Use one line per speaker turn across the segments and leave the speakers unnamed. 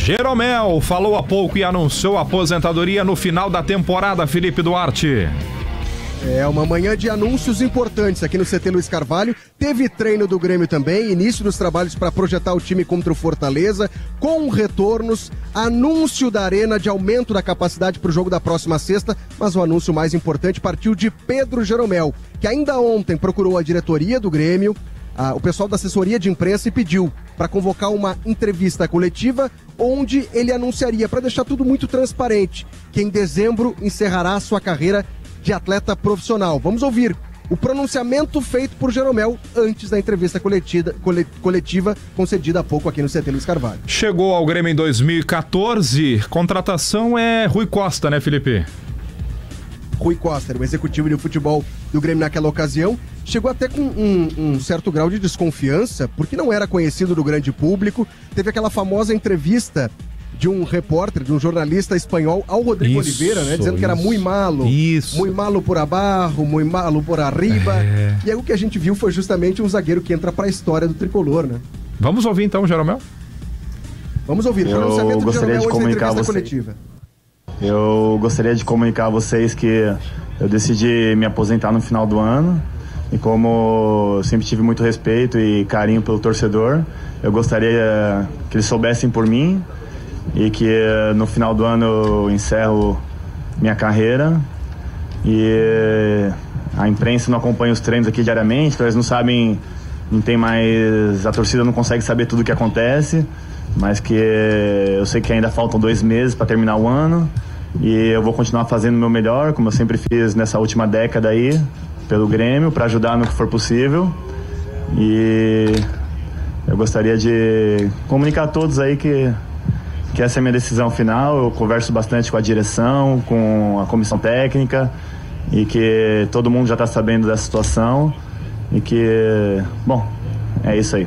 Jeromel falou há pouco e anunciou a aposentadoria no final da temporada, Felipe Duarte.
É uma manhã de anúncios importantes aqui no CT Luiz Carvalho. Teve treino do Grêmio também, início dos trabalhos para projetar o time contra o Fortaleza, com retornos, anúncio da Arena de aumento da capacidade para o jogo da próxima sexta, mas o anúncio mais importante partiu de Pedro Jeromel, que ainda ontem procurou a diretoria do Grêmio, o pessoal da assessoria de imprensa, e pediu para convocar uma entrevista coletiva onde ele anunciaria, para deixar tudo muito transparente, que em dezembro encerrará sua carreira de atleta profissional. Vamos ouvir o pronunciamento feito por Jeromel antes da entrevista coletiva concedida há pouco aqui no CT Luiz Carvalho.
Chegou ao Grêmio em 2014, contratação é Rui Costa, né, Felipe?
Rui Costa, o executivo de futebol do Grêmio naquela ocasião, chegou até com um certo grau de desconfiança, porque não era conhecido do grande público. Teve aquela famosa entrevista de um repórter, de um jornalista espanhol ao Rodrigo Oliveira, né? Dizendo que era muito malo. Muito malo por abaixo, muito malo por arriba. E aí o que a gente viu foi justamente um zagueiro que entra para a história do tricolor, né?
Vamos ouvir então, Jeromel?
Vamos ouvir o pronunciamento de Jeromel antes da entrevista coletiva.
Eu gostaria de comunicar a vocês que eu decidi me aposentar no final do ano. E como eu sempre tive muito respeito e carinho pelo torcedor, eu gostaria que eles soubessem por mim e que no final do ano eu encerro minha carreira. E a imprensa não acompanha os treinos aqui diariamente, então eles não sabem, não tem mais, a torcida não consegue saber tudo o que acontece, mas que eu sei que ainda faltam 2 meses para terminar o ano e eu vou continuar fazendo o meu melhor, como eu sempre fiz nessa última década aí, pelo Grêmio, para ajudar no que for possível. E eu gostaria de comunicar a todos aí que essa é a minha decisão final. Eu converso bastante com a direção, com a comissão técnica, e que todo mundo já está sabendo dessa situação e que, bom, é isso aí.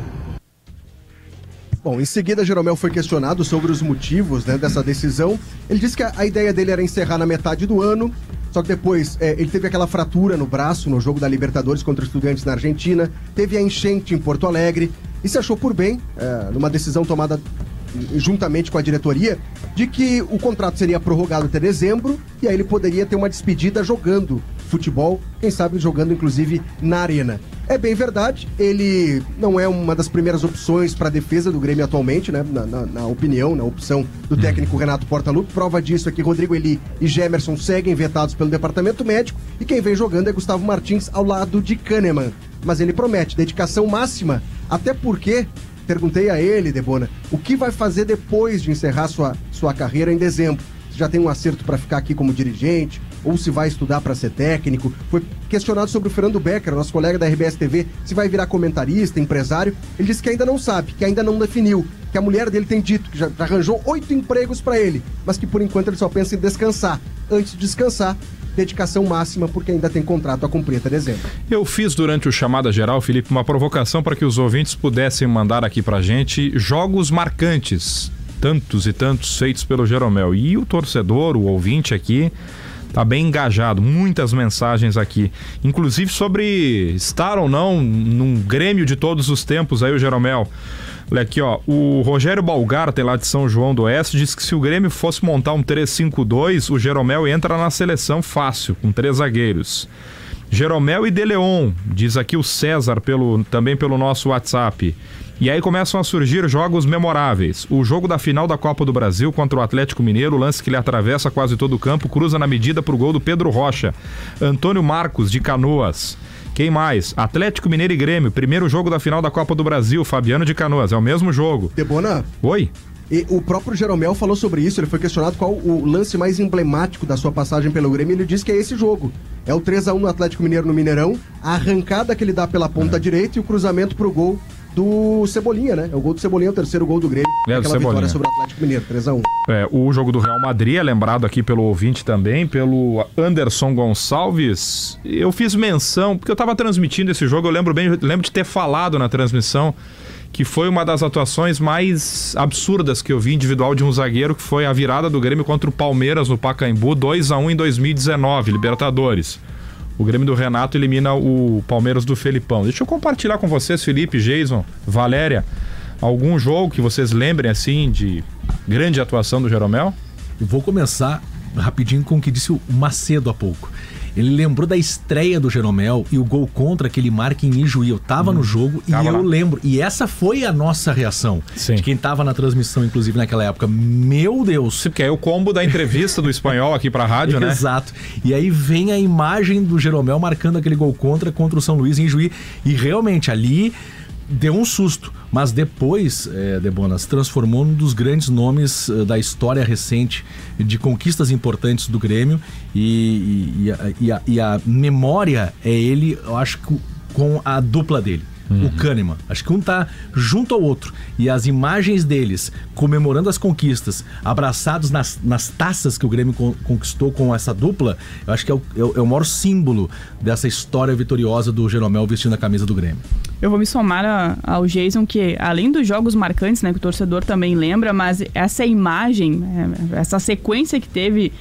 Bom, em seguida, Jeromel foi questionado sobre os motivos, né, dessa decisão. Ele disse que a ideia dele era encerrar na metade do ano, só que depois ele teve aquela fratura no braço no jogo da Libertadores contra os Estudiantes na Argentina, teve a enchente em Porto Alegre e se achou por bem, numa decisão tomada juntamente com a diretoria, de que o contrato seria prorrogado até dezembro e aí ele poderia ter uma despedida jogando futebol, quem sabe jogando inclusive na Arena. É bem verdade, ele não é uma das primeiras opções para a defesa do Grêmio atualmente, né? Na opção do técnico Renato Portaluppi. Prova disso é que Rodrigo Eli e Gemerson seguem vetados pelo departamento médico e quem vem jogando é Gustavo Martins ao lado de Kahneman. Mas ele promete dedicação máxima, até porque perguntei a ele, Debona, o que vai fazer depois de encerrar sua carreira em dezembro? Se já tem um acerto para ficar aqui como dirigente, ou se vai estudar para ser técnico. Foi questionado sobre o Fernando Becker, nosso colega da RBS TV, se vai virar comentarista, empresário. Ele disse que ainda não sabe, que ainda não definiu, que a mulher dele tem dito que já arranjou 8 empregos para ele, mas que por enquanto ele só pensa em descansar. Antes de descansar, dedicação máxima, porque ainda tem contrato a cumprir até dezembro.
Eu fiz durante o Chamada Geral, Felipe, uma provocação para que os ouvintes pudessem mandar aqui pra gente jogos marcantes, tantos e tantos feitos pelo Jeromel. E o torcedor, o ouvinte aqui, tá bem engajado, muitas mensagens aqui, inclusive sobre estar ou não num Grêmio de todos os tempos aí, o Jeromel. Olha aqui, ó, o Rogério Balgarten, lá de São João do Oeste, disse que se o Grêmio fosse montar um 3-5-2, o Jeromel entra na seleção fácil, com 3 zagueiros. Jeromel e De Leon, diz aqui o César, também pelo nosso WhatsApp. E aí começam a surgir jogos memoráveis. O jogo da final da Copa do Brasil contra o Atlético Mineiro, o lance que ele atravessa quase todo o campo, cruza na medida pro gol do Pedro Rocha. Antônio Marcos, de Canoas. Quem mais? Atlético Mineiro e Grêmio, primeiro jogo da final da Copa do Brasil, Fabiano de Canoas, é o mesmo jogo.
Debona?
Oi?
E o próprio Jeromel falou sobre isso, ele foi questionado qual o lance mais emblemático da sua passagem pelo Grêmio, ele disse que é esse jogo. É o 3-1 no Atlético Mineiro no Mineirão, a arrancada que ele dá pela ponta direita e o cruzamento pro gol do Cebolinha, né? É o gol do Cebolinha, o terceiro gol do Grêmio. Aquela vitória sobre o Atlético Mineiro, 3-1.
O jogo do Real Madrid é lembrado aqui pelo ouvinte também, pelo Anderson Gonçalves. Eu fiz menção, porque eu estava transmitindo esse jogo, eu lembro de ter falado na transmissão que foi uma das atuações mais absurdas que eu vi individual de um zagueiro, que foi a virada do Grêmio contra o Palmeiras no Pacaembu, 2-1 em 2019, Libertadores. O Grêmio do Renato elimina o Palmeiras do Felipão. Deixa eu compartilhar com vocês, Felipe, Jason, Valéria, Algum jogo que vocês lembrem, assim, de grande atuação do Jeromel?
Eu vou começar rapidinho com o que disse o Macedo há pouco. Ele lembrou da estreia do Jeromel e o gol contra que ele marca em Ijuí. Eu tava no jogo e eu lembro. E essa foi a nossa reação.
Sim.
De quem tava na transmissão, inclusive, naquela época. Meu Deus!
Sim, porque é o combo da entrevista do Espanhol aqui pra rádio, né?
Exato. E aí vem a imagem do Jeromel marcando aquele gol contra o São Luís em Ijuí. E realmente ali deu um susto. Mas depois, Debona, se transformou num dos grandes nomes da história recente de conquistas importantes do Grêmio e a memória é ele, eu acho que com a dupla dele. O Kahneman. Acho que um tá junto ao outro. E as imagens deles comemorando as conquistas, abraçados nas taças que o Grêmio conquistou com essa dupla, eu acho que é o maior símbolo dessa história vitoriosa do Jeromel vestindo a camisa do Grêmio.
Eu vou me somar ao Jason, que além dos jogos marcantes, né, que o torcedor também lembra, mas essa imagem, essa sequência que teve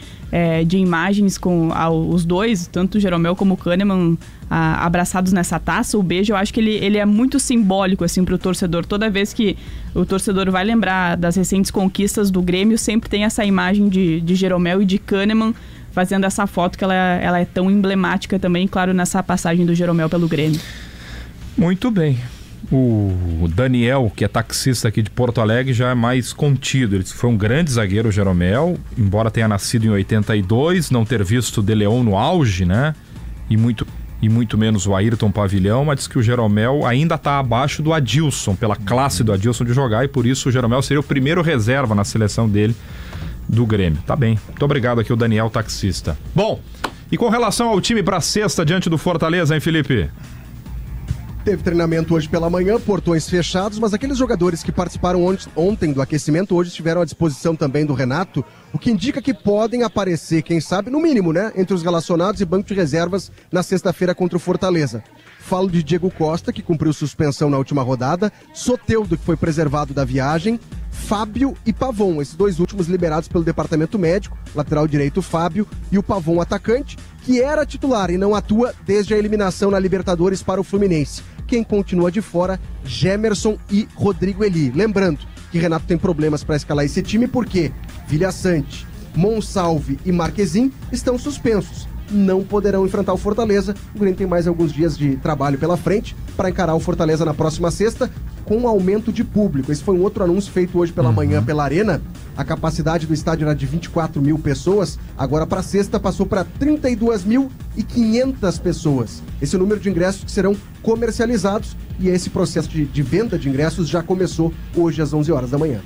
de imagens com os dois, tanto o Jeromel como o Kahneman, abraçados nessa taça, o beijo, eu acho que ele é muito simbólico assim, para o torcedor. Toda vez que o torcedor vai lembrar das recentes conquistas do Grêmio, sempre tem essa imagem de Jeromel e de Kahneman fazendo essa foto, que ela é tão emblemática também, claro, nessa passagem do Jeromel pelo Grêmio.
Muito bem. O Daniel, que é taxista aqui de Porto Alegre, já é mais contido. Ele foi um grande zagueiro, o Jeromel, embora tenha nascido em 82, não ter visto o De Leon no auge, né? E muito menos o Ayrton Pavilhão, mas diz que o Jeromel ainda está abaixo do Adilson, pela classe do Adilson de jogar, e por isso o Jeromel seria o primeiro reserva na seleção dele do Grêmio. Tá bem. Muito obrigado aqui, o Daniel, taxista. Bom, e com relação ao time para sexta diante do Fortaleza, hein, Felipe?
Teve treinamento hoje pela manhã, portões fechados, mas aqueles jogadores que participaram ontem do aquecimento hoje estiveram à disposição também do Renato, o que indica que podem aparecer, quem sabe, no mínimo, né, entre os relacionados e banco de reservas na sexta-feira contra o Fortaleza. Falo de Diego Costa, que cumpriu suspensão na última rodada, Soteldo, que foi preservado da viagem, Fábio e Pavon, esses dois últimos liberados pelo departamento médico, lateral direito Fábio e o Pavon atacante, que era titular e não atua desde a eliminação na Libertadores para o Fluminense. Quem continua de fora, Gemerson e Rodrigo Eli. Lembrando que Renato tem problemas para escalar esse time porque Vilha Sante, Monsalve e Marquezin estão suspensos. Não poderão enfrentar o Fortaleza. O Grêmio tem mais alguns dias de trabalho pela frente para encarar o Fortaleza na próxima sexta com aumento de público. Esse foi um outro anúncio feito hoje pela manhã pela Arena. A capacidade do estádio era de 24 mil pessoas, agora para sexta passou para 32.500 pessoas. Esse é o número de ingressos que serão comercializados e esse processo de venda de ingressos já começou hoje às 11 horas da manhã.